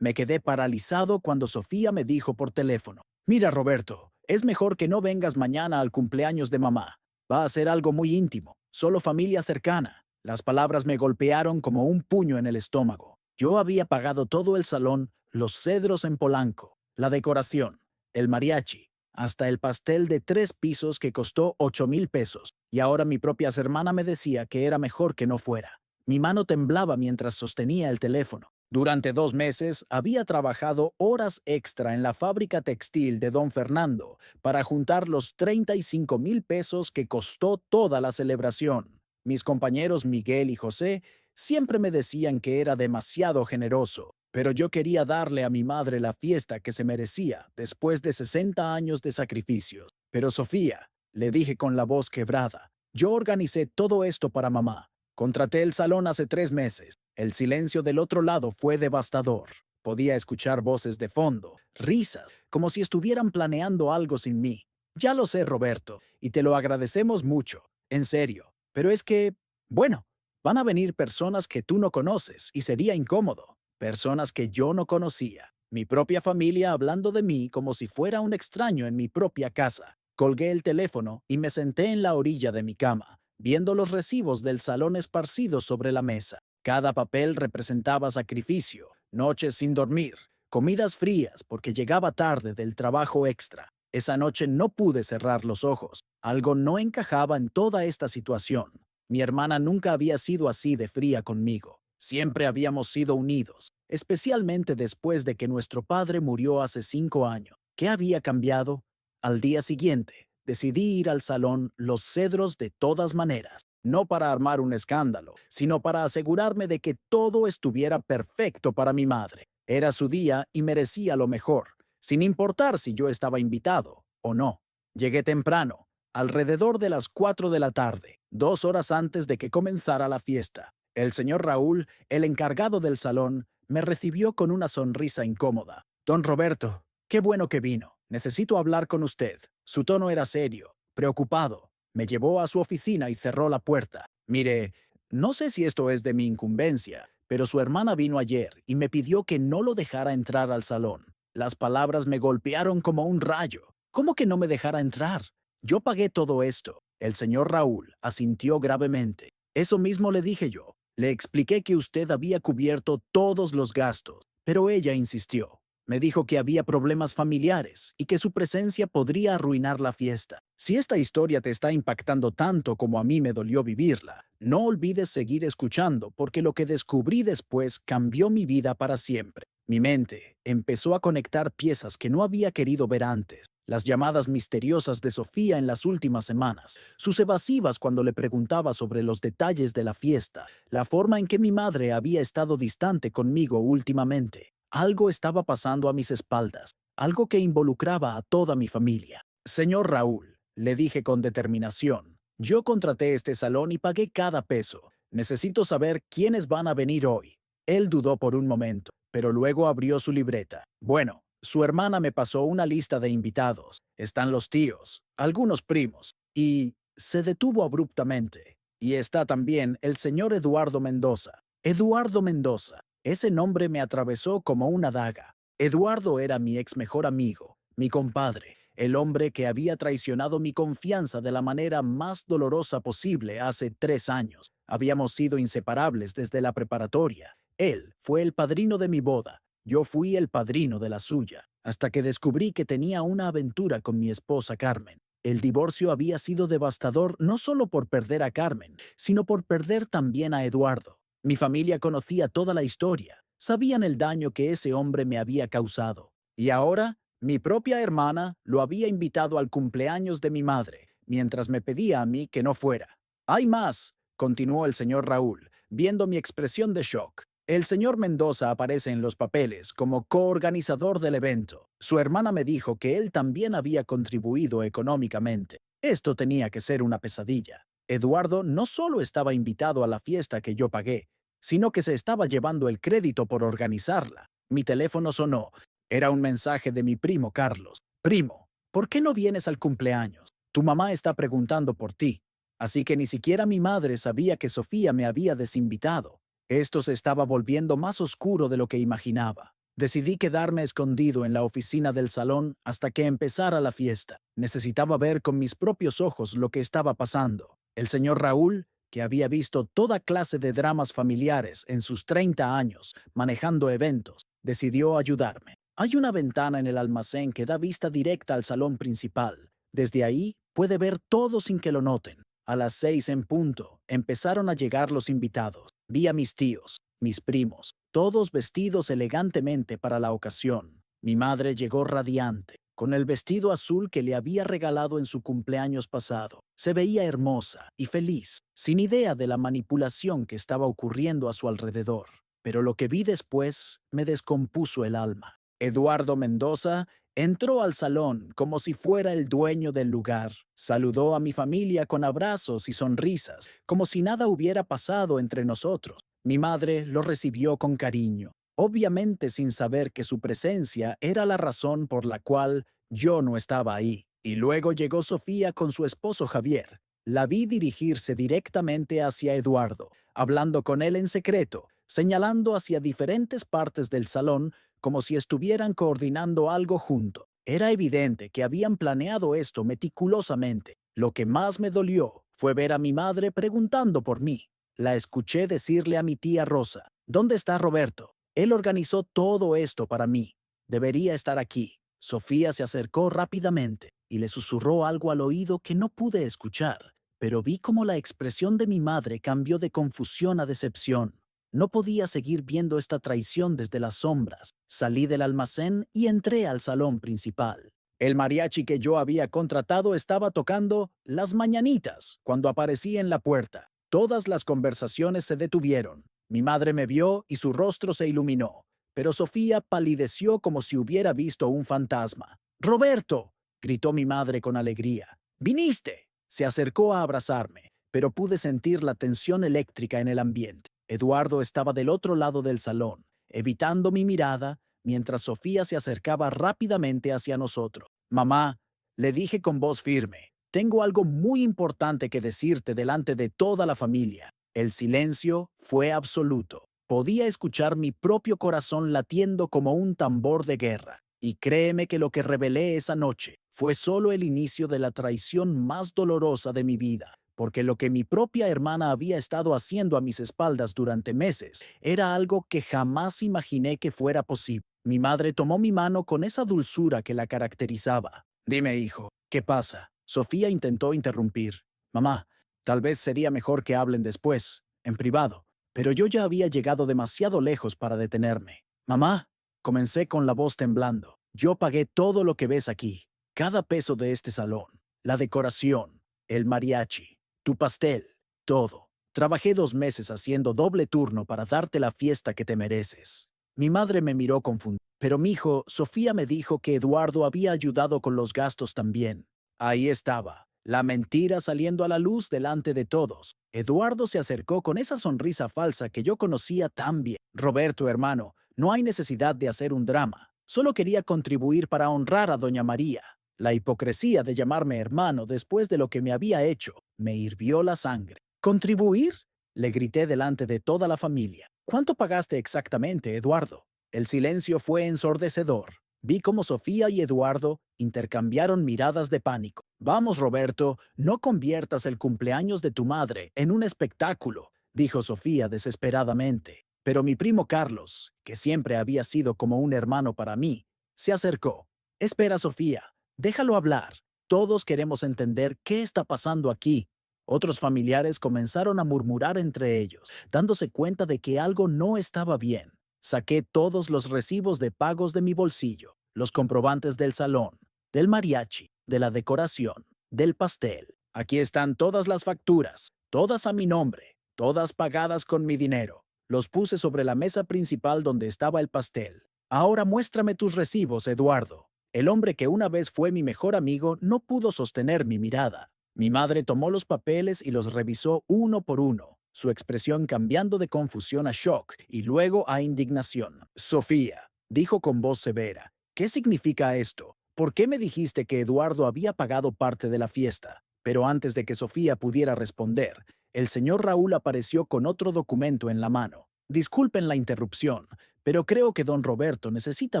Me quedé paralizado cuando Sofía me dijo por teléfono: Mira, Roberto, es mejor que no vengas mañana al cumpleaños de mamá. Va a ser algo muy íntimo, solo familia cercana. Las palabras me golpearon como un puño en el estómago. Yo había pagado todo el salón, los cedros en Polanco, la decoración, el mariachi, hasta el pastel de 3 pisos que costó 8,000 pesos. Y ahora mi propia hermana me decía que era mejor que no fuera. Mi mano temblaba mientras sostenía el teléfono. Durante 2 meses había trabajado horas extra en la fábrica textil de don Fernando para juntar los 35,000 pesos que costó toda la celebración. Mis compañeros Miguel y José siempre me decían que era demasiado generoso, pero yo quería darle a mi madre la fiesta que se merecía después de 60 años de sacrificios. Pero Sofía, le dije con la voz quebrada, yo organicé todo esto para mamá. Contraté el salón hace 3 meses. El silencio del otro lado fue devastador. Podía escuchar voces de fondo, risas, como si estuvieran planeando algo sin mí. Ya lo sé, Roberto, y te lo agradecemos mucho, en serio. Pero es que, bueno, van a venir personas que tú no conoces y sería incómodo. Personas que yo no conocía. Mi propia familia hablando de mí como si fuera un extraño en mi propia casa. Colgué el teléfono y me senté en la orilla de mi cama, viendo los recibos del salón esparcidos sobre la mesa. Cada papel representaba sacrificio, noches sin dormir, comidas frías porque llegaba tarde del trabajo extra. Esa noche no pude cerrar los ojos. Algo no encajaba en toda esta situación. Mi hermana nunca había sido así de fría conmigo. Siempre habíamos sido unidos, especialmente después de que nuestro padre murió hace 5 años. ¿Qué había cambiado? Al día siguiente, decidí ir al salón Los Cedros de todas maneras, no para armar un escándalo, sino para asegurarme de que todo estuviera perfecto para mi madre. Era su día y merecía lo mejor, sin importar si yo estaba invitado o no. Llegué temprano, alrededor de las 4 de la tarde, 2 horas antes de que comenzara la fiesta. El señor Raúl, el encargado del salón, me recibió con una sonrisa incómoda. Don Roberto, qué bueno que vino. Necesito hablar con usted. Su tono era serio, preocupado. Me llevó a su oficina y cerró la puerta. Mire, no sé si esto es de mi incumbencia, pero su hermana vino ayer y me pidió que no lo dejara entrar al salón. Las palabras me golpearon como un rayo. ¿Cómo que no me dejara entrar? Yo pagué todo esto. El señor Raúl asintió gravemente. Eso mismo le dije yo. Le expliqué que usted había cubierto todos los gastos, pero ella insistió. Me dijo que había problemas familiares y que su presencia podría arruinar la fiesta. Si esta historia te está impactando tanto como a mí me dolió vivirla, no olvides seguir escuchando porque lo que descubrí después cambió mi vida para siempre. Mi mente empezó a conectar piezas que no había querido ver antes. Las llamadas misteriosas de Sofía en las últimas semanas, sus evasivas cuando le preguntaba sobre los detalles de la fiesta, la forma en que mi madre había estado distante conmigo últimamente. Algo estaba pasando a mis espaldas, algo que involucraba a toda mi familia. Señor Raúl, le dije con determinación, yo contraté este salón y pagué cada peso. Necesito saber quiénes van a venir hoy. Él dudó por un momento, pero luego abrió su libreta. Bueno, su hermana me pasó una lista de invitados. Están los tíos, algunos primos, y se detuvo abruptamente. Y está también el señor Eduardo Mendoza. Eduardo Mendoza. Ese nombre me atravesó como una daga. Eduardo era mi ex mejor amigo, mi compadre, el hombre que había traicionado mi confianza de la manera más dolorosa posible hace 3 años. Habíamos sido inseparables desde la preparatoria. Él fue el padrino de mi boda. Yo fui el padrino de la suya, hasta que descubrí que tenía una aventura con mi esposa Carmen. El divorcio había sido devastador no solo por perder a Carmen, sino por perder también a Eduardo. Mi familia conocía toda la historia, sabían el daño que ese hombre me había causado. Y ahora, mi propia hermana lo había invitado al cumpleaños de mi madre, mientras me pedía a mí que no fuera. «Hay más», continuó el señor Raúl, viendo mi expresión de shock. El señor Mendoza aparece en los papeles como coorganizador del evento. Su hermana me dijo que él también había contribuido económicamente. Esto tenía que ser una pesadilla. Eduardo no solo estaba invitado a la fiesta que yo pagué, sino que se estaba llevando el crédito por organizarla. Mi teléfono sonó. Era un mensaje de mi primo Carlos. «Primo, ¿por qué no vienes al cumpleaños? Tu mamá está preguntando por ti». Así que ni siquiera mi madre sabía que Sofía me había desinvitado. Esto se estaba volviendo más oscuro de lo que imaginaba. Decidí quedarme escondido en la oficina del salón hasta que empezara la fiesta. Necesitaba ver con mis propios ojos lo que estaba pasando. El señor Raúl, que había visto toda clase de dramas familiares en sus 30 años manejando eventos, decidió ayudarme. Hay una ventana en el almacén que da vista directa al salón principal. Desde ahí puede ver todo sin que lo noten. A las 6 en punto, empezaron a llegar los invitados. Vi a mis tíos, mis primos, todos vestidos elegantemente para la ocasión. Mi madre llegó radiante, con el vestido azul que le había regalado en su cumpleaños pasado. Se veía hermosa y feliz, sin idea de la manipulación que estaba ocurriendo a su alrededor. Pero lo que vi después me descompuso el alma. Eduardo Mendoza entró al salón como si fuera el dueño del lugar. Saludó a mi familia con abrazos y sonrisas, como si nada hubiera pasado entre nosotros. Mi madre lo recibió con cariño, obviamente sin saber que su presencia era la razón por la cual yo no estaba ahí. Y luego llegó Sofía con su esposo Javier. La vi dirigirse directamente hacia Eduardo, hablando con él en secreto, señalando hacia diferentes partes del salón como si estuvieran coordinando algo junto. Era evidente que habían planeado esto meticulosamente. Lo que más me dolió fue ver a mi madre preguntando por mí. La escuché decirle a mi tía Rosa, ¿dónde está Roberto? Él organizó todo esto para mí. Debería estar aquí. Sofía se acercó rápidamente y le susurró algo al oído que no pude escuchar, pero vi cómo la expresión de mi madre cambió de confusión a decepción. No podía seguir viendo esta traición desde las sombras. Salí del almacén y entré al salón principal. El mariachi que yo había contratado estaba tocando Las Mañanitas cuando aparecí en la puerta. Todas las conversaciones se detuvieron. Mi madre me vio y su rostro se iluminó, pero Sofía palideció como si hubiera visto un fantasma. ¡Roberto!, gritó mi madre con alegría. ¡Viniste! Se acercó a abrazarme, pero pude sentir la tensión eléctrica en el ambiente. Eduardo estaba del otro lado del salón, evitando mi mirada, mientras Sofía se acercaba rápidamente hacia nosotros. Mamá, le dije con voz firme, tengo algo muy importante que decirte delante de toda la familia. El silencio fue absoluto. Podía escuchar mi propio corazón latiendo como un tambor de guerra. Y créeme que lo que revelé esa noche fue solo el inicio de la traición más dolorosa de mi vida, porque lo que mi propia hermana había estado haciendo a mis espaldas durante meses era algo que jamás imaginé que fuera posible. Mi madre tomó mi mano con esa dulzura que la caracterizaba. Dime, hijo, ¿qué pasa? Sofía intentó interrumpir. Mamá, tal vez sería mejor que hablen después, en privado, pero yo ya había llegado demasiado lejos para detenerme. Mamá, comencé con la voz temblando. Yo pagué todo lo que ves aquí, cada peso de este salón, la decoración, el mariachi, tu pastel, todo. Trabajé 2 meses haciendo doble turno para darte la fiesta que te mereces. Mi madre me miró confundida. Pero mijo, Sofía me dijo que Eduardo había ayudado con los gastos también. Ahí estaba, la mentira saliendo a la luz delante de todos. Eduardo se acercó con esa sonrisa falsa que yo conocía tan bien. Roberto, hermano, no hay necesidad de hacer un drama. Solo quería contribuir para honrar a doña María. La hipocresía de llamarme hermano después de lo que me había hecho me hirvió la sangre. ¿Contribuir?, le grité delante de toda la familia. ¿Cuánto pagaste exactamente, Eduardo? El silencio fue ensordecedor. Vi cómo Sofía y Eduardo intercambiaron miradas de pánico. Vamos, Roberto, no conviertas el cumpleaños de tu madre en un espectáculo, dijo Sofía desesperadamente. Pero mi primo Carlos, que siempre había sido como un hermano para mí, se acercó. Espera, Sofía, déjalo hablar. Todos queremos entender qué está pasando aquí. Otros familiares comenzaron a murmurar entre ellos, dándose cuenta de que algo no estaba bien. Saqué todos los recibos de pagos de mi bolsillo, los comprobantes del salón, del mariachi, de la decoración, del pastel. Aquí están todas las facturas, todas a mi nombre, todas pagadas con mi dinero. Los puse sobre la mesa principal donde estaba el pastel. Ahora muéstrame tus recibos, Eduardo. El hombre que una vez fue mi mejor amigo no pudo sostener mi mirada. Mi madre tomó los papeles y los revisó uno por uno, su expresión cambiando de confusión a shock y luego a indignación. Sofía, dijo con voz severa, ¿qué significa esto? ¿Por qué me dijiste que Eduardo había pagado parte de la fiesta? Pero antes de que Sofía pudiera responder, el señor Raúl apareció con otro documento en la mano. Disculpen la interrupción, pero creo que don Roberto necesita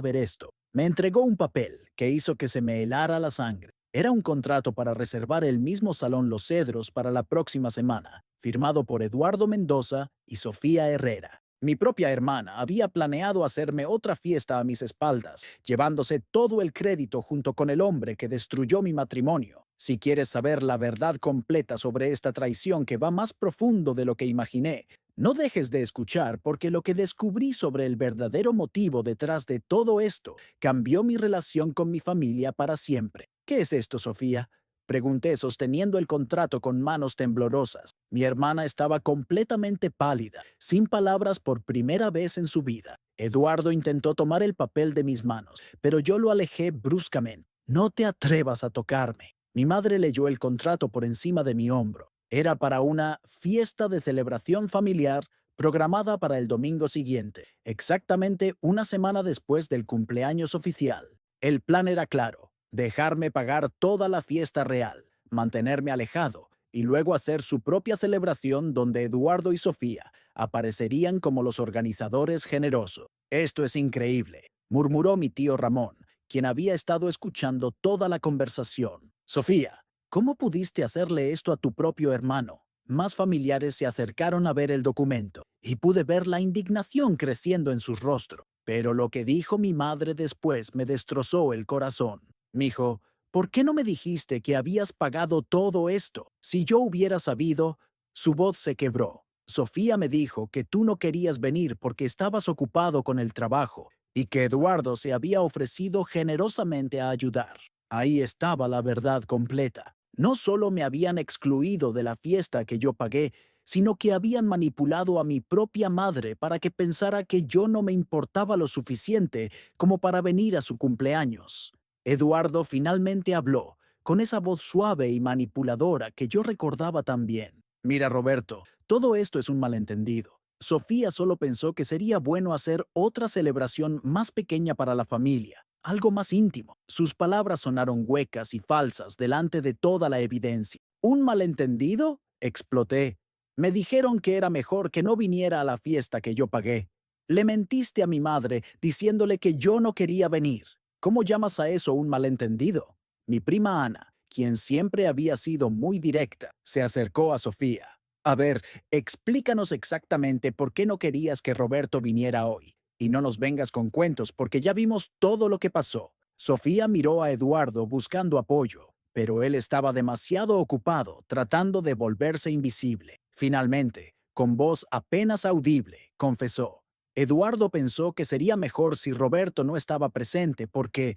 ver esto. Me entregó un papel que hizo que se me helara la sangre. Era un contrato para reservar el mismo salón Los Cedros para la próxima semana, firmado por Eduardo Mendoza y Sofía Herrera. Mi propia hermana había planeado hacerme otra fiesta a mis espaldas, llevándose todo el crédito junto con el hombre que destruyó mi matrimonio. Si quieres saber la verdad completa sobre esta traición que va más profundo de lo que imaginé, no dejes de escuchar porque lo que descubrí sobre el verdadero motivo detrás de todo esto cambió mi relación con mi familia para siempre. ¿Qué es esto, Sofía? Pregunté sosteniendo el contrato con manos temblorosas. Mi hermana estaba completamente pálida, sin palabras por primera vez en su vida. Eduardo intentó tomar el papel de mis manos, pero yo lo alejé bruscamente. No te atrevas a tocarme. Mi madre leyó el contrato por encima de mi hombro. Era para una fiesta de celebración familiar programada para el domingo siguiente, exactamente una semana después del cumpleaños oficial. El plan era claro: dejarme pagar toda la fiesta real, mantenerme alejado y luego hacer su propia celebración donde Eduardo y Sofía aparecerían como los organizadores generosos. Esto es increíble, murmuró mi tío Ramón, quien había estado escuchando toda la conversación. Sofía, ¿cómo pudiste hacerle esto a tu propio hermano? Más familiares se acercaron a ver el documento y pude ver la indignación creciendo en sus rostros. Pero lo que dijo mi madre después me destrozó el corazón. Mijo, ¿por qué no me dijiste que habías pagado todo esto? Si yo hubiera sabido. Su voz se quebró. Sofía me dijo que tú no querías venir porque estabas ocupado con el trabajo y que Eduardo se había ofrecido generosamente a ayudar. Ahí estaba la verdad completa. No solo me habían excluido de la fiesta que yo pagué, sino que habían manipulado a mi propia madre para que pensara que yo no me importaba lo suficiente como para venir a su cumpleaños. Eduardo finalmente habló, con esa voz suave y manipuladora que yo recordaba tan bien. Mira, Roberto, todo esto es un malentendido. Sofía solo pensó que sería bueno hacer otra celebración más pequeña para la familia, algo más íntimo. Sus palabras sonaron huecas y falsas delante de toda la evidencia. ¿Un malentendido? Exploté. Me dijeron que era mejor que no viniera a la fiesta que yo pagué. Le mentiste a mi madre diciéndole que yo no quería venir. ¿Cómo llamas a eso un malentendido? Mi prima Ana, quien siempre había sido muy directa, se acercó a Sofía. A ver, explícanos exactamente por qué no querías que Roberto viniera hoy. Y no nos vengas con cuentos porque ya vimos todo lo que pasó. Sofía miró a Eduardo buscando apoyo, pero él estaba demasiado ocupado tratando de volverse invisible. Finalmente, con voz apenas audible, confesó: Eduardo pensó que sería mejor si Roberto no estaba presente porque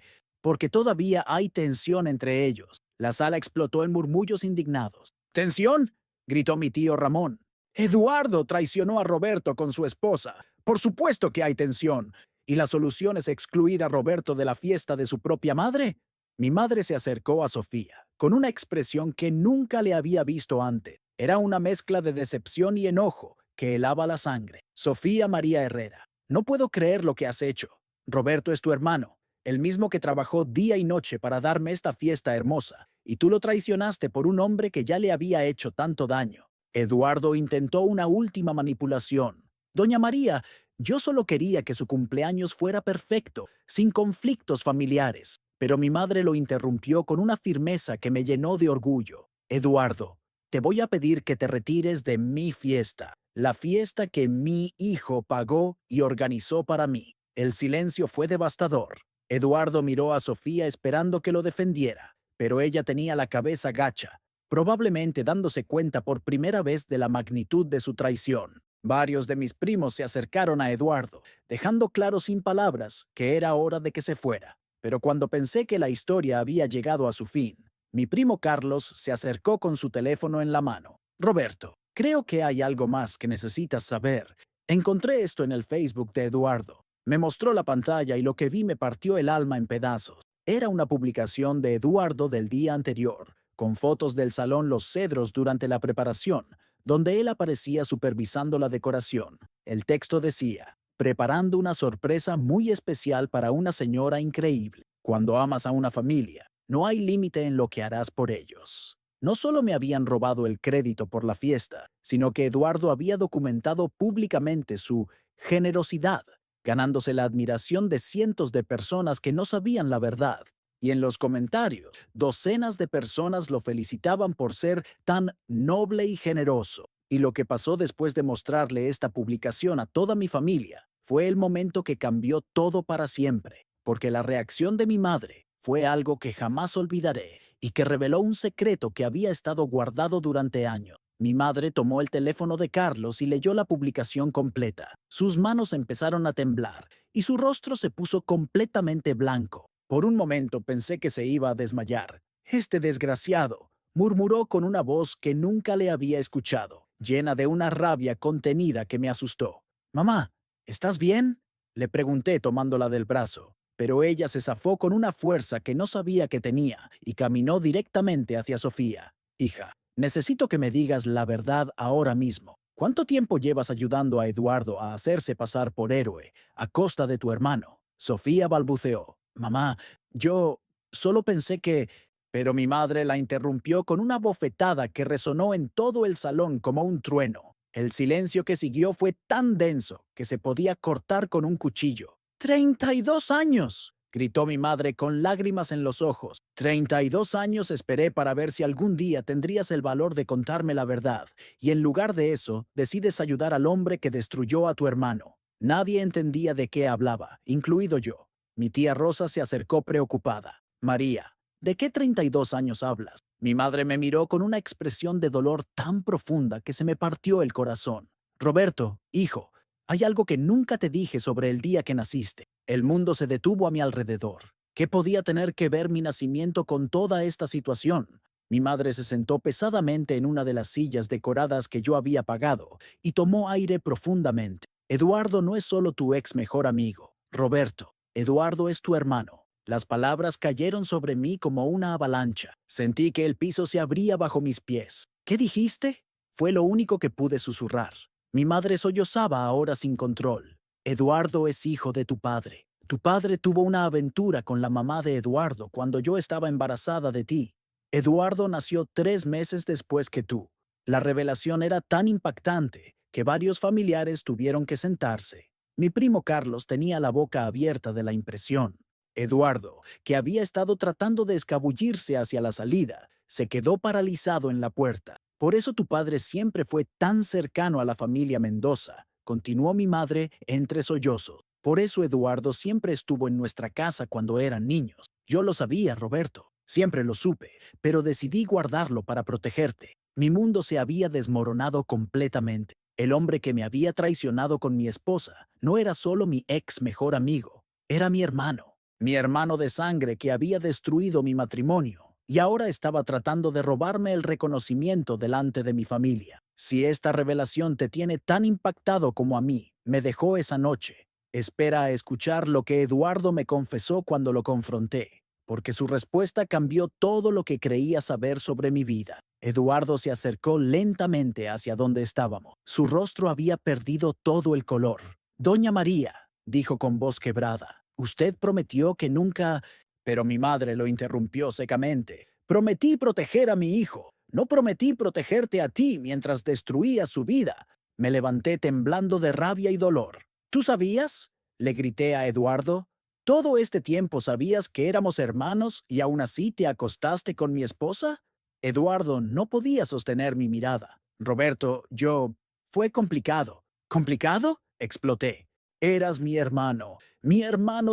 todavía hay tensión entre ellos. La sala explotó en murmullos indignados. ¿Tensión?, gritó mi tío Ramón. Eduardo traicionó a Roberto con su esposa. Por supuesto que hay tensión. ¿Y la solución es excluir a Roberto de la fiesta de su propia madre? Mi madre se acercó a Sofía, con una expresión que nunca le había visto antes. Era una mezcla de decepción y enojo que helaba la sangre. Sofía María Herrera, no puedo creer lo que has hecho. Roberto es tu hermano, el mismo que trabajó día y noche para darme esta fiesta hermosa, y tú lo traicionaste por un hombre que ya le había hecho tanto daño. Eduardo intentó una última manipulación. Doña María, yo solo quería que su cumpleaños fuera perfecto, sin conflictos familiares, pero mi madre lo interrumpió con una firmeza que me llenó de orgullo. Eduardo, te voy a pedir que te retires de mi fiesta, la fiesta que mi hijo pagó y organizó para mí. El silencio fue devastador. Eduardo miró a Sofía esperando que lo defendiera, pero ella tenía la cabeza gacha, probablemente dándose cuenta por primera vez de la magnitud de su traición. Varios de mis primos se acercaron a Eduardo, dejando claro sin palabras que era hora de que se fuera. Pero cuando pensé que la historia había llegado a su fin, mi primo Carlos se acercó con su teléfono en la mano. Roberto, creo que hay algo más que necesitas saber. Encontré esto en el Facebook de Eduardo. Me mostró la pantalla y lo que vi me partió el alma en pedazos. Era una publicación de Eduardo del día anterior, con fotos del salón Los Cedros durante la preparación, donde él aparecía supervisando la decoración. El texto decía: preparando una sorpresa muy especial para una señora increíble. Cuando amas a una familia, no hay límite en lo que harás por ellos. No solo me habían robado el crédito por la fiesta, sino que Eduardo había documentado públicamente su generosidad. ganándose la admiración de cientos de personas que no sabían la verdad. Y en los comentarios, docenas de personas lo felicitaban por ser tan noble y generoso. Y lo que pasó después de mostrarle esta publicación a toda mi familia fue el momento que cambió todo para siempre, porque la reacción de mi madre fue algo que jamás olvidaré y que reveló un secreto que había estado guardado durante años. Mi madre tomó el teléfono de Carlos y leyó la publicación completa. Sus manos empezaron a temblar y su rostro se puso completamente blanco. Por un momento pensé que se iba a desmayar. Este desgraciado, murmuró con una voz que nunca le había escuchado, llena de una rabia contenida que me asustó. Mamá, ¿estás bien? Le pregunté tomándola del brazo, pero ella se zafó con una fuerza que no sabía que tenía y caminó directamente hacia Sofía. Hija, necesito que me digas la verdad ahora mismo. ¿Cuánto tiempo llevas ayudando a Eduardo a hacerse pasar por héroe a costa de tu hermano? Sofía balbuceó. Mamá, yo solo pensé que... Pero mi madre la interrumpió con una bofetada que resonó en todo el salón como un trueno. El silencio que siguió fue tan denso que se podía cortar con un cuchillo. ¡32 años! Gritó mi madre con lágrimas en los ojos. 32 años esperé para ver si algún día tendrías el valor de contarme la verdad, y en lugar de eso, decides ayudar al hombre que destruyó a tu hermano. Nadie entendía de qué hablaba, incluido yo. Mi tía Rosa se acercó preocupada. María, ¿de qué 32 años hablas? Mi madre me miró con una expresión de dolor tan profunda que se me partió el corazón. Roberto, hijo, hay algo que nunca te dije sobre el día que naciste. El mundo se detuvo a mi alrededor. ¿Qué podía tener que ver mi nacimiento con toda esta situación? Mi madre se sentó pesadamente en una de las sillas decoradas que yo había pagado y tomó aire profundamente. Eduardo no es solo tu ex mejor amigo, Roberto. Eduardo es tu hermano. Las palabras cayeron sobre mí como una avalancha. Sentí que el piso se abría bajo mis pies. ¿Qué dijiste? Fue lo único que pude susurrar. Mi madre sollozaba ahora sin control. Eduardo es hijo de tu padre. Tu padre tuvo una aventura con la mamá de Eduardo cuando yo estaba embarazada de ti. Eduardo nació 3 meses después que tú. La revelación era tan impactante que varios familiares tuvieron que sentarse. Mi primo Carlos tenía la boca abierta de la impresión. Eduardo, que había estado tratando de escabullirse hacia la salida, se quedó paralizado en la puerta. Por eso tu padre siempre fue tan cercano a la familia Mendoza, continuó mi madre entre sollozos. Por eso Eduardo siempre estuvo en nuestra casa cuando eran niños. Yo lo sabía, Roberto, siempre lo supe, pero decidí guardarlo para protegerte. Mi mundo se había desmoronado completamente. El hombre que me había traicionado con mi esposa no era solo mi ex mejor amigo, era mi hermano de sangre que había destruido mi matrimonio y ahora estaba tratando de robarme el reconocimiento delante de mi familia. Si esta revelación te tiene tan impactado como a mí, me dejó esa noche. Espera a escuchar lo que Eduardo me confesó cuando lo confronté, porque su respuesta cambió todo lo que creía saber sobre mi vida. Eduardo se acercó lentamente hacia donde estábamos. Su rostro había perdido todo el color. Doña María, dijo con voz quebrada, usted prometió que nunca... Pero mi madre lo interrumpió secamente. Prometí proteger a mi hijo. No prometí protegerte a ti mientras destruías su vida. Me levanté temblando de rabia y dolor. ¿Tú sabías? Le grité a Eduardo. ¿Todo este tiempo sabías que éramos hermanos y aún así te acostaste con mi esposa? Eduardo no podía sostener mi mirada. Roberto, yo... Fue complicado. ¿Complicado? Exploté. Eras mi hermano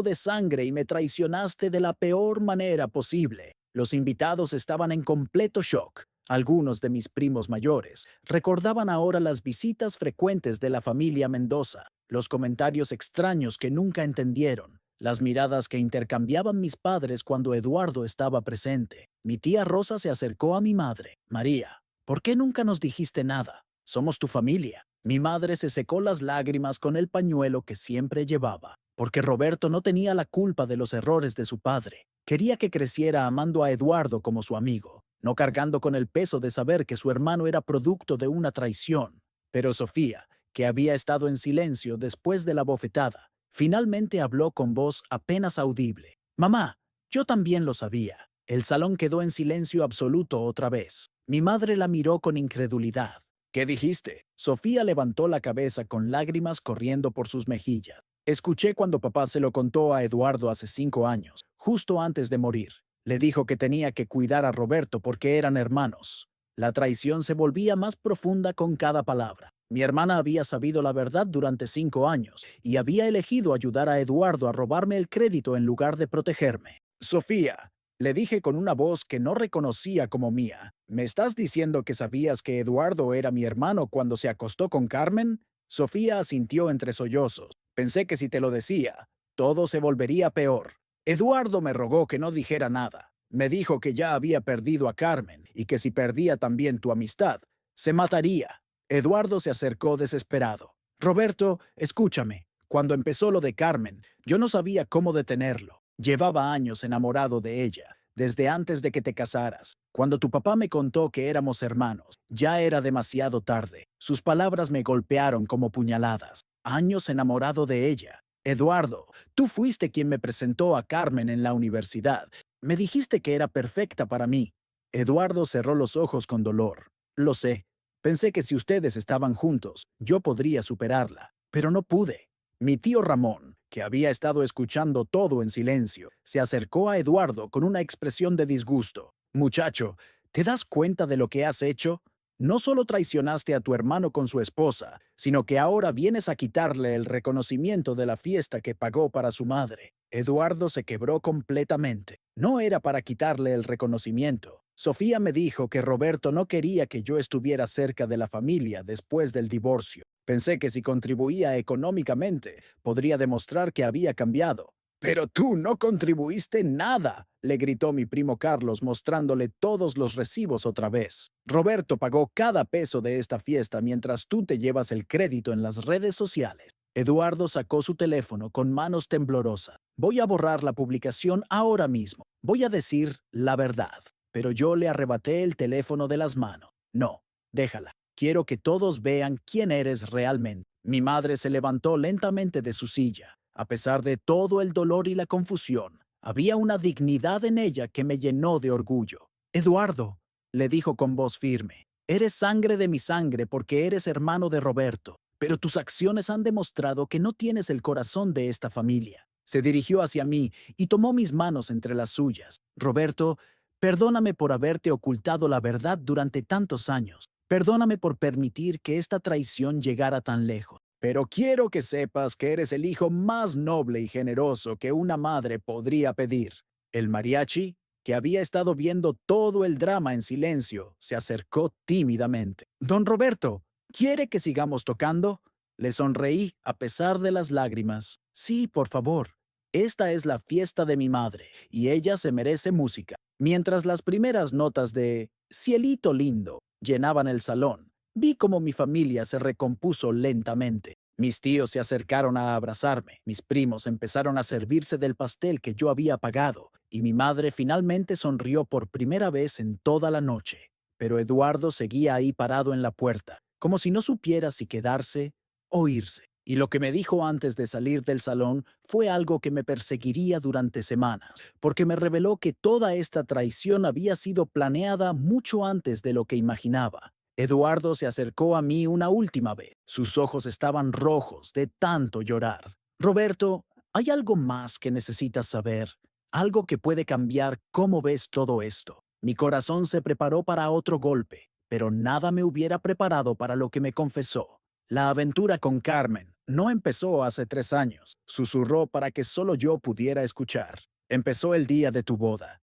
de sangre y me traicionaste de la peor manera posible. Los invitados estaban en completo shock. Algunos de mis primos mayores recordaban ahora las visitas frecuentes de la familia Mendoza, los comentarios extraños que nunca entendieron, las miradas que intercambiaban mis padres cuando Eduardo estaba presente. Mi tía Rosa se acercó a mi madre. María, ¿por qué nunca nos dijiste nada? Somos tu familia. Mi madre se secó las lágrimas con el pañuelo que siempre llevaba, porque Roberto no tenía la culpa de los errores de su padre. Quería que creciera amando a Eduardo como su amigo, no cargando con el peso de saber que su hermano era producto de una traición. Pero Sofía, que había estado en silencio después de la bofetada, finalmente habló con voz apenas audible. Mamá, yo también lo sabía. El salón quedó en silencio absoluto otra vez. Mi madre la miró con incredulidad. ¿Qué dijiste? Sofía levantó la cabeza con lágrimas corriendo por sus mejillas. Escuché cuando papá se lo contó a Eduardo hace 5 años, justo antes de morir. Le dijo que tenía que cuidar a Roberto porque eran hermanos. La traición se volvía más profunda con cada palabra. Mi hermana había sabido la verdad durante 5 años y había elegido ayudar a Eduardo a robarme el crédito en lugar de protegerme. Sofía, le dije con una voz que no reconocía como mía, ¿me estás diciendo que sabías que Eduardo era mi hermano cuando se acostó con Carmen? Sofía asintió entre sollozos. Pensé que si te lo decía, todo se volvería peor. Eduardo me rogó que no dijera nada. Me dijo que ya había perdido a Carmen y que si perdía también tu amistad, se mataría. Eduardo se acercó desesperado. Roberto, escúchame. Cuando empezó lo de Carmen, yo no sabía cómo detenerlo. Llevaba años enamorado de ella, desde antes de que te casaras. Cuando tu papá me contó que éramos hermanos, ya era demasiado tarde. Sus palabras me golpearon como puñaladas. Años enamorado de ella. Eduardo, tú fuiste quien me presentó a Carmen en la universidad. Me dijiste que era perfecta para mí. Eduardo cerró los ojos con dolor. Lo sé. Pensé que si ustedes estaban juntos, yo podría superarla, pero no pude. Mi tío Ramón, que había estado escuchando todo en silencio, se acercó a Eduardo con una expresión de disgusto. Muchacho, ¿te das cuenta de lo que has hecho? No solo traicionaste a tu hermano con su esposa, sino que ahora vienes a quitarle el reconocimiento de la fiesta que pagó para su madre. Eduardo se quebró completamente. No era para quitarle el reconocimiento. Sofía me dijo que Roberto no quería que yo estuviera cerca de la familia después del divorcio. Pensé que si contribuía económicamente, podría demostrar que había cambiado. Pero tú no contribuiste nada, le gritó mi primo Carlos mostrándole todos los recibos otra vez. Roberto pagó cada peso de esta fiesta mientras tú te llevas el crédito en las redes sociales. Eduardo sacó su teléfono con manos temblorosas. Voy a borrar la publicación ahora mismo. Voy a decir la verdad. Pero yo le arrebaté el teléfono de las manos. No, déjala. Quiero que todos vean quién eres realmente. Mi madre se levantó lentamente de su silla. A pesar de todo el dolor y la confusión, había una dignidad en ella que me llenó de orgullo. Eduardo, le dijo con voz firme, eres sangre de mi sangre porque eres hermano de Roberto, pero tus acciones han demostrado que no tienes el corazón de esta familia. Se dirigió hacia mí y tomó mis manos entre las suyas. Roberto, perdóname por haberte ocultado la verdad durante tantos años. Perdóname por permitir que esta traición llegara tan lejos. Pero quiero que sepas que eres el hijo más noble y generoso que una madre podría pedir. El mariachi, que había estado viendo todo el drama en silencio, se acercó tímidamente. Don Roberto, ¿quiere que sigamos tocando? Le sonreí a pesar de las lágrimas. Sí, por favor. Esta es la fiesta de mi madre, y ella se merece música. Mientras las primeras notas de Cielito lindo llenaban el salón, vi cómo mi familia se recompuso lentamente. Mis tíos se acercaron a abrazarme, mis primos empezaron a servirse del pastel que yo había pagado, y mi madre finalmente sonrió por primera vez en toda la noche. Pero Eduardo seguía ahí parado en la puerta, como si no supiera si quedarse o irse. Y lo que me dijo antes de salir del salón fue algo que me perseguiría durante semanas, porque me reveló que toda esta traición había sido planeada mucho antes de lo que imaginaba. Eduardo se acercó a mí una última vez. Sus ojos estaban rojos de tanto llorar. Roberto, ¿hay algo más que necesitas saber? Algo que puede cambiar cómo ves todo esto. Mi corazón se preparó para otro golpe, pero nada me hubiera preparado para lo que me confesó. La aventura con Carmen no empezó hace 3 años, susurró para que solo yo pudiera escuchar. Empezó el día de tu boda.